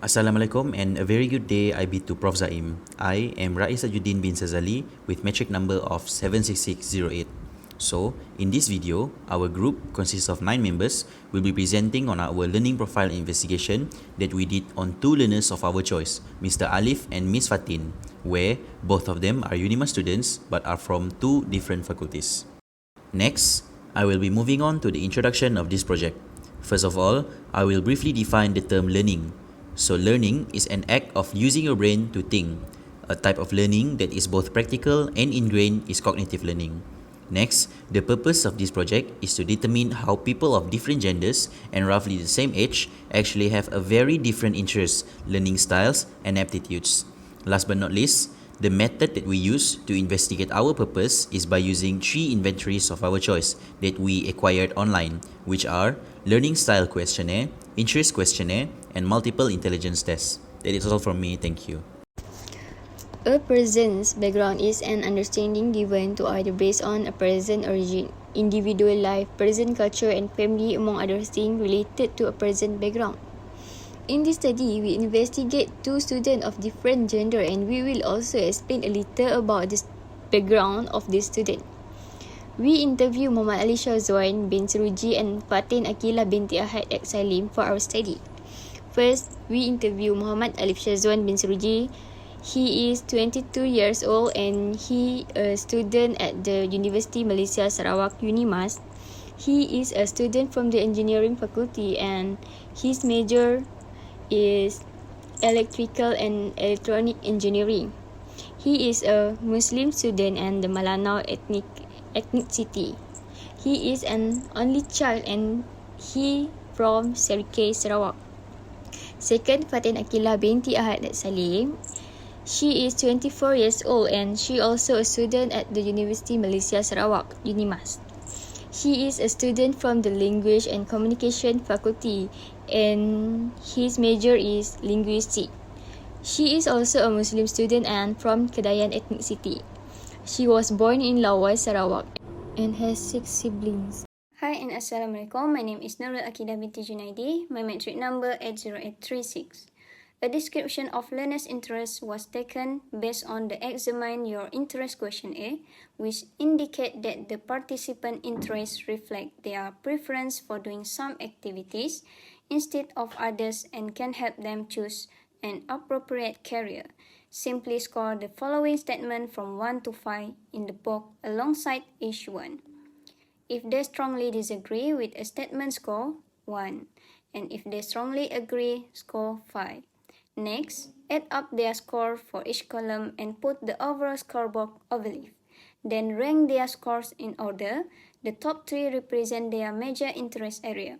Assalamualaikum and a very good day I be to Prof. Zaim. I am RAIS TAJUDDIN bin SAZALI with metric number of 76608. So, in this video, our group consists of 9 members will be presenting on our learning profile investigation that we did on 2 learners of our choice, Mr. Alif and Miss Fatin, where both of them are UNIMA students but are from 2 different faculties. Next, I will be moving on to the introduction of this project. First of all, I will briefly define the term learning. So learning is an act of using your brain to think. A type of learning that is both practical and ingrained is cognitive learning. Next, the purpose of this project is to determine how people of different genders and roughly the same age actually have a very different interests, learning styles, and aptitudes. Last but not least, the method that we use to investigate our purpose is by using 3 inventories of our choice that we acquired online, which are Learning Style Questionnaire, Interest Questionnaire, and Multiple Intelligence Tests. That is all from me. Thank you. A person's background is an understanding given to either based on a person's origin, individual life, person culture, and family, among other things related to a person's background. In this study, we investigate 2 students of different gender, and we will also explain a little about the background of this student. We interview Muhammad Ali Syazwani bin Suruji and Fatin Aqilah binti Ahad X Salim for our study. First, we interview Muhammad Alif Syazwani bin Suruji. He is 22 years old and he a student at the University Malaysia Sarawak UNIMAS. He is a student from the engineering faculty and his major is electrical and electronic engineering. He is a Muslim student and the Malanau ethnicity. He is an only child and he from SYAFIQA, Sarawak. Second, Fatin Aqilah binti Ahad X Salim. She is 24 years old and she also a student at the University Malaysia Sarawak, UNIMAS. She is a student from the Language and Communication Faculty and his major is Linguistics. She is also a Muslim student and from Kedayan ethnicity. She was born in Lawai, Sarawak and has 6 siblings. Hi and Assalamualaikum. My name is NURUL AQIDAH binti JUNAIDI. My metric number 80836. A description of learner's interest was taken based on the Examine Your Interest questionnaire, which indicate that the participant interests reflect their preference for doing some activities instead of others and can help them choose an appropriate career. Simply score the following statement from 1 to 5 in the box alongside each one. If they strongly disagree with a statement, score 1, and if they strongly agree, score 5. Next, add up their score for each column and put the overall score box overleaf. Then rank their scores in order. The top 3 represent their major interest area.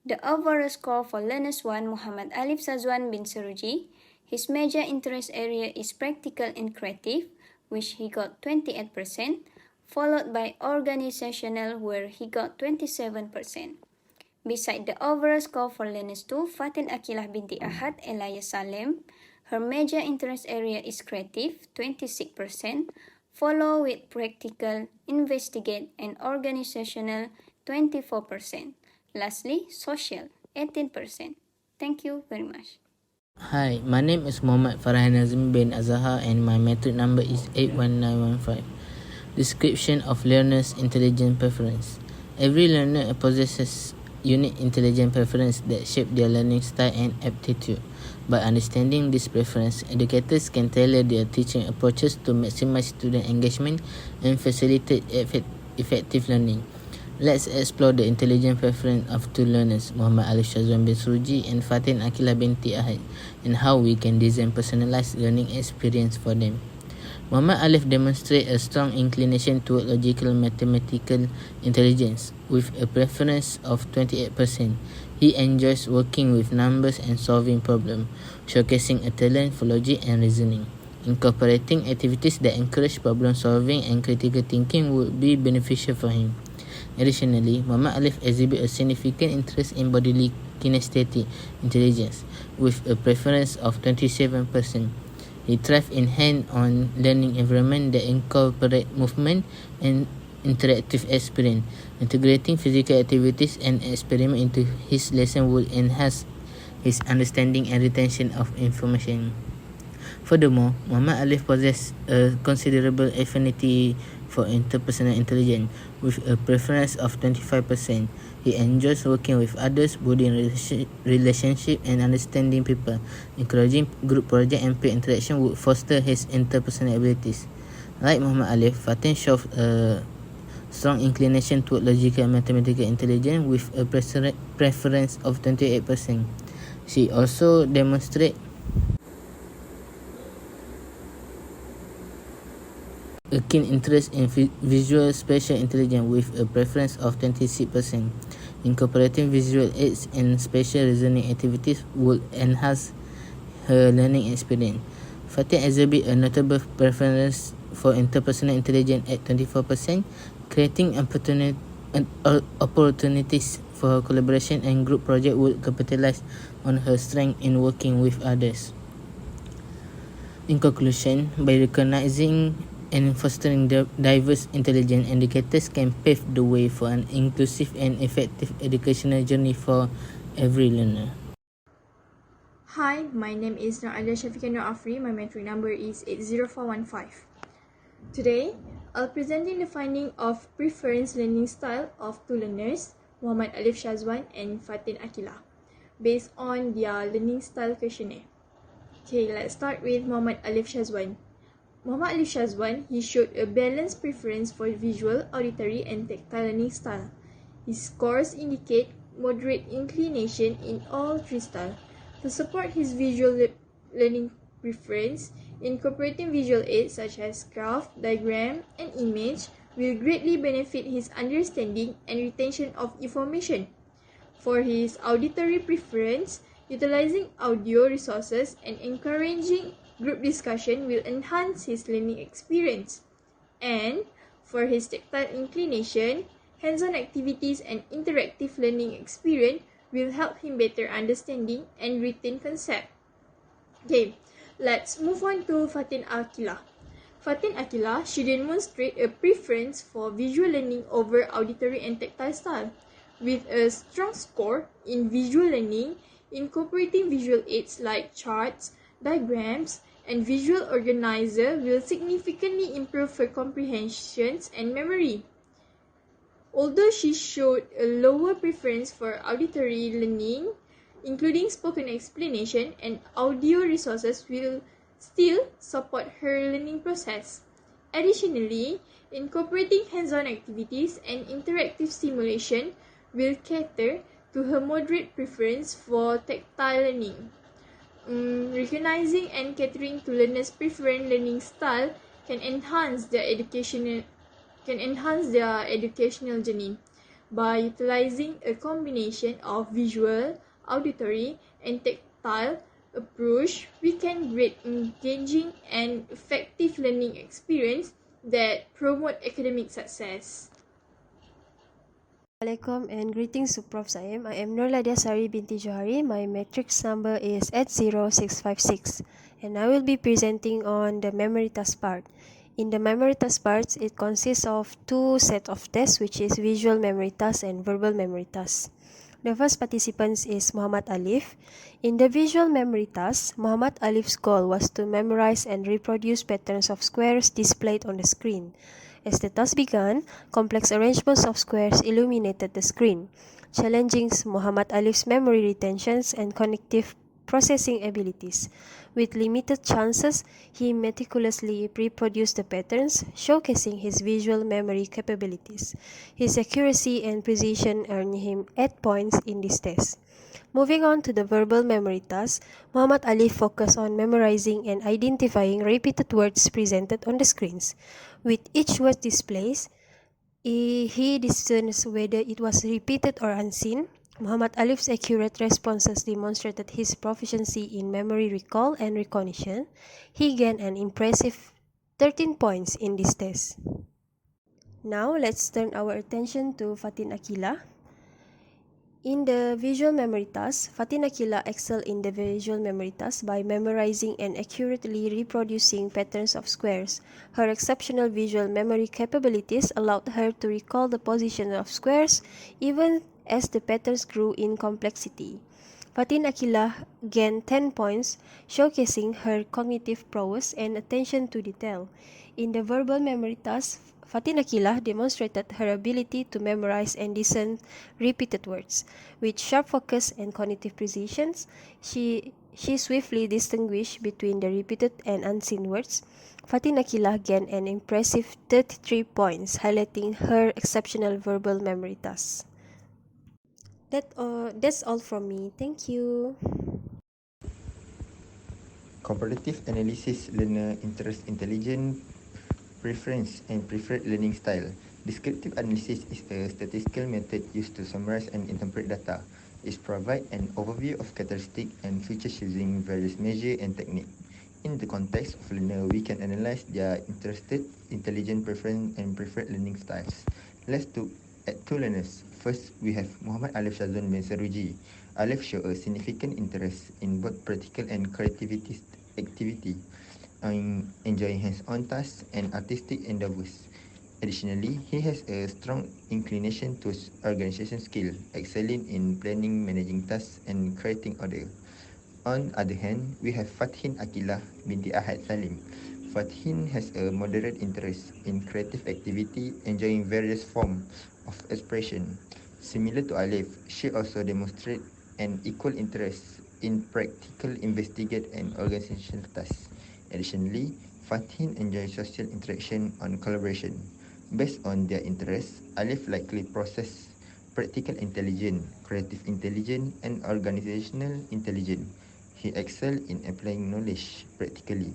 The overall score for Learner's 1, Muhammad Alif Syazwani bin Suruji. His major interest area is practical and creative, which he got 28%, followed by organizational, where he got 27%. Beside the overall score for Learner's 2, Fatin Aqilah binti Ahad ALEYA Salem, her major interest area is creative, 26%, followed with practical, investigate, and organizational, 24%. Lastly, social, 18%. Thank you very much. Hi, my name is Muhammad FARHAN bin AZHAR and my metric number is 81915. Description of learner's intelligent preference. Every learner possesses unique intelligent preference that shape their learning style and aptitude. By understanding this preference, educators can tailor their teaching approaches to maximize student engagement and facilitate effective learning. Let's explore the intelligent preference of 2 learners, Muhammad Alif Syazwani bin Suruji and Fatin Aqilah binti Ahad, and how we can design personalized learning experience for them. Muhammad Alif demonstrates a strong inclination toward logical mathematical intelligence, with a preference of 28%. He enjoys working with numbers and solving problems, showcasing a talent for logic and reasoning. Incorporating activities that encourage problem solving and critical thinking would be beneficial for him. Additionally, Muhammad Alif exhibits a significant interest in bodily kinesthetic intelligence, with a preference of 27%. He thrives in hand-on learning environment that incorporate movement and interactive experience. Integrating physical activities and experiment into his lesson will enhance his understanding and retention of information. Furthermore, Muhammad Alif possesses a considerable affinity for interpersonal intelligence, with a preference of 25%. He enjoys working with others, building relationship and understanding people. Encouraging group project and peer interaction would foster his interpersonal abilities. Like Muhammad Alif, Fatin shows a strong inclination toward logical and mathematical intelligence with a preference of 28%. She also demonstrates a keen interest in visual spatial intelligence with a preference of 26%. Incorporating visual aids and spatial reasoning activities would enhance her learning experience. Fatin exhibits a notable preference for interpersonal intelligence at 24%, creating opportunities for collaboration and group project would capitalize on her strength in working with others. In conclusion, by recognizing and fostering diverse intelligence, indicators can pave the way for an inclusive and effective educational journey for every learner. Hi, my name is SYAFIQA AFFRI. My metric number is 80415. Today, I'll presenting the finding of preference learning style of two learners, Muhammad Alif Syazwan and Fatin Akila, based on their learning style questionnaire. Okay, let's start with Muhammad Alif Syazwan. Muhammad Alif Syazwan, he showed a balanced preference for visual, auditory and tactile learning style. His scores indicate moderate inclination in all three styles. To support his visual learning preference, incorporating visual aids such as graph, diagram, and image will greatly benefit his understanding and retention of information. For his auditory preference, utilizing audio resources and encouraging group discussion will enhance his learning experience. And for his tactile inclination, hands-on activities and interactive learning experience will help him better understanding and retain concept. Okay, let's move on to Fatin Akila. Fatin Akila, she demonstrates a preference for visual learning over auditory and tactile style. With a strong score in visual learning, incorporating visual aids like charts, diagrams, and visual organizer will significantly improve her comprehensions and memory. Although she showed a lower preference for auditory learning, including spoken explanation and audio resources will still support her learning process. Additionally, incorporating hands-on activities and interactive stimulation will cater to her moderate preference for tactile learning. Recognizing and catering to learners' preferred learning style can enhance their educational journey. By utilizing a combination of visual, auditory, and tactile approach, we can create engaging and effective learning experience that promote academic success. Assalamualaikum and greetings to Prof. Zaim. I am LADYA Sari Binti JOHARI. My matrix number is 80656 and I will be presenting on the memory task part. In the memory task parts, it consists of two sets of tests, which is visual memory task and verbal memory task. The first participant is Muhammad Alif. In the visual memory task, Muhammad Alif's goal was to memorize and reproduce patterns of squares displayed on the screen. As the task began, complex arrangements of squares illuminated the screen, challenging Muhammad Alif's memory retentions and cognitive processing abilities. With limited chances, he meticulously reproduced the patterns, showcasing his visual memory capabilities. His accuracy and precision earned him 8 points in this test. Moving on to the verbal memory task, Muhammad Alif focused on memorizing and identifying repeated words presented on the screens. With each word displayed, he discerns whether it was repeated or unseen. Muhammad Alif's accurate responses demonstrated his proficiency in memory recall and recognition. He gained an impressive 13 points in this test. Now, let's turn our attention to Fatin Akila. In the visual memory task, Fatin Akila excelled in the visual memory task by memorizing and accurately reproducing patterns of squares. Her exceptional visual memory capabilities allowed her to recall the position of squares even as the patterns grew in complexity. Fatin Akilah gained 10 points, showcasing her cognitive prowess and attention to detail. In the verbal memory task, Fatin Akilah demonstrated her ability to memorize and discern repeated words. With sharp focus and cognitive precision, she swiftly distinguished between the repeated and unseen words. Fatin Akilah gained an impressive 33 points, highlighting her exceptional verbal memory task. That's all from me. Thank you. Comparative analysis, learner interest, intelligence, preference, and preferred learning style. Descriptive analysis is a statistical method used to summarize and interpret data. It provides an overview of characteristics and features using various measures and techniques. In the context of learner, we can analyze their interested, intelligent, preference, and preferred learning styles. Let's look at two learners. First, we have Muhammad Alif Shazwan bin Saruji. Alif shows a significant interest in both practical and creativity activity, enjoying hands-on tasks and artistic endeavors. Additionally, he has a strong inclination to organization skill, excelling in planning, managing tasks, and creating order. On the other hand, we have Fathin Akilah binti Ahad Salim. Fathin has a moderate interest in creative activity, enjoying various forms of expression. Similar to Alif, she also demonstrates an equal interest in practical investigate and organizational tasks. Additionally, Fathin enjoys social interaction and collaboration. Based on their interests, Alif likely possesses practical intelligence, creative intelligence, and organizational intelligence. He excels in applying knowledge practically,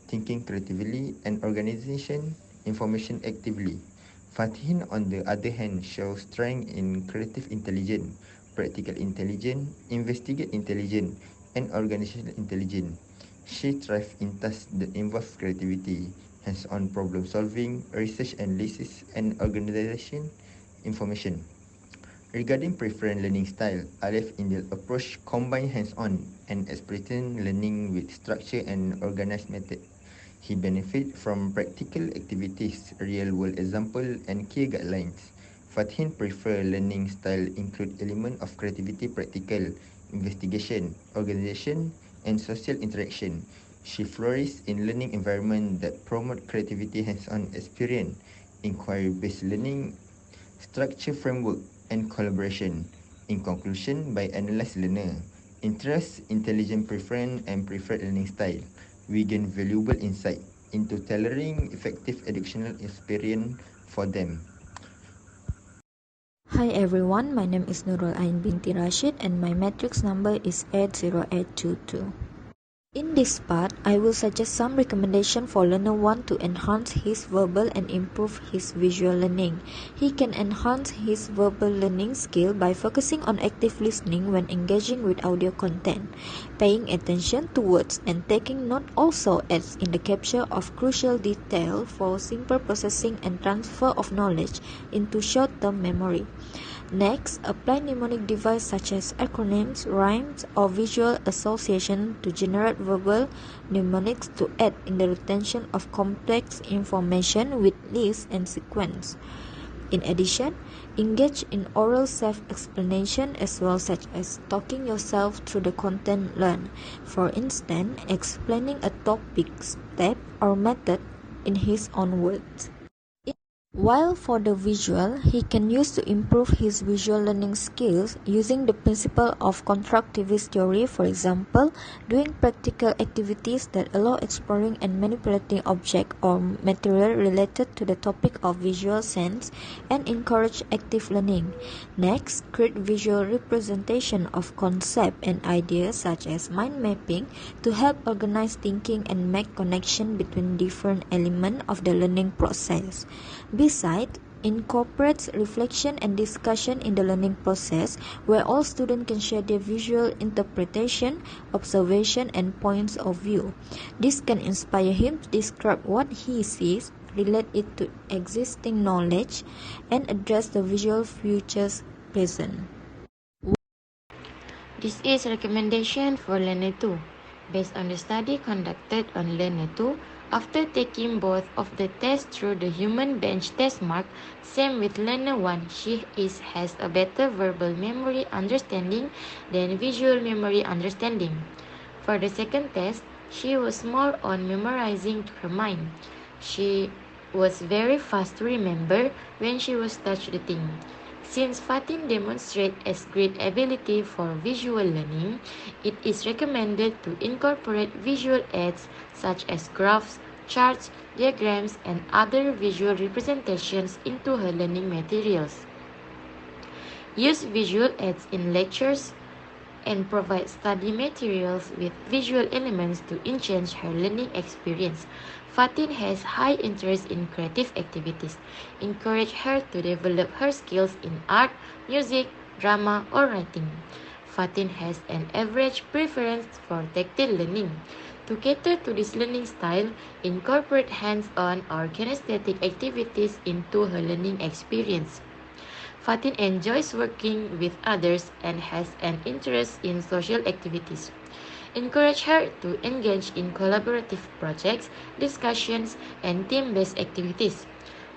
thinking creatively, and organization information actively. Fathin, on the other hand, shows strength in creative intelligence, practical intelligence, investigate intelligence, and organizational intelligence. She thrives in tasks that involve creativity, hands-on problem solving, research analysis, and organization information. Regarding preferred learning style, Alif Indil approach combine hands-on and experiential learning with structure and organized method. He benefits from practical activities, real-world example, and key guidelines. Fathin preferred learning style include element of creativity, practical, investigation, organization, and social interaction. She flourishes in learning environment that promote creativity, hands-on experience, inquiry-based learning, structure framework, and collaboration. In conclusion, by analyzing learner, interest, intelligent preference, and preferred learning style, we gain valuable insight into tailoring effective educational experience for them. Hi everyone, my name is NURUL binti RASHID and my matrix number is 80822. In this part, I will suggest some recommendations for learner 1 to enhance his verbal and improve his visual learning. He can enhance his verbal learning skill by focusing on active listening when engaging with audio content. Paying attention to words and taking note also aids in the capture of crucial detail for simple processing and transfer of knowledge into short-term memory. Next, apply mnemonic device such as acronyms, rhymes, or visual association to generate verbal mnemonics to aid in the retention of complex information with list and sequence. In addition, engage in oral self-explanation as well, such as talking yourself through the content learned. For instance, explaining a topic, step, or method in his own words. While for the visual, he can use to improve his visual learning skills using the principle of constructivist theory, for example, doing practical activities that allow exploring and manipulating object or material related to the topic of visual sense and encourage active learning. Next, create visual representation of concept and ideas such as mind mapping to help organize thinking and make connection between different elements of the learning process. Besides, incorporates reflection and discussion in the learning process where all students can share their visual interpretation, observation, and points of view. This can inspire him to describe what he sees, relate it to existing knowledge, and address the visual futures present. This is recommendation for Learner 2. Based on the study conducted on Learner 2, After taking both of the tests through the human bench test mark, same with learner 1, has a better verbal memory understanding than visual memory understanding. For the second test, she was more on memorizing to her mind. She was very fast to remember when she was touched the thing. Since Fatin demonstrates as great ability for visual learning, it is recommended to incorporate visual aids such as graphs, charts, diagrams, and other visual representations into her learning materials. Use visual aids in lectures and provide study materials with visual elements to enhance her learning experience. Fatin has high interest in creative activities. Encourage her to develop her skills in art, music, drama, or writing. Fatin has an average preference for tactile learning. To cater to this learning style, incorporate hands-on or kinesthetic activities into her learning experience. Fatin enjoys working with others and has an interest in social activities. Encourage her to engage in collaborative projects, discussions, and team-based activities.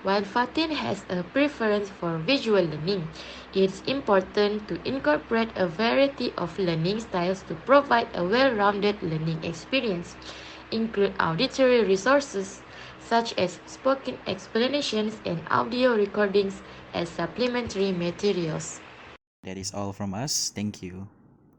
While Fatin has a preference for visual learning, it's important to incorporate a variety of learning styles to provide a well-rounded learning experience. Include auditory resources such as spoken explanations and audio recordings as supplementary materials. That is all from us. Thank you.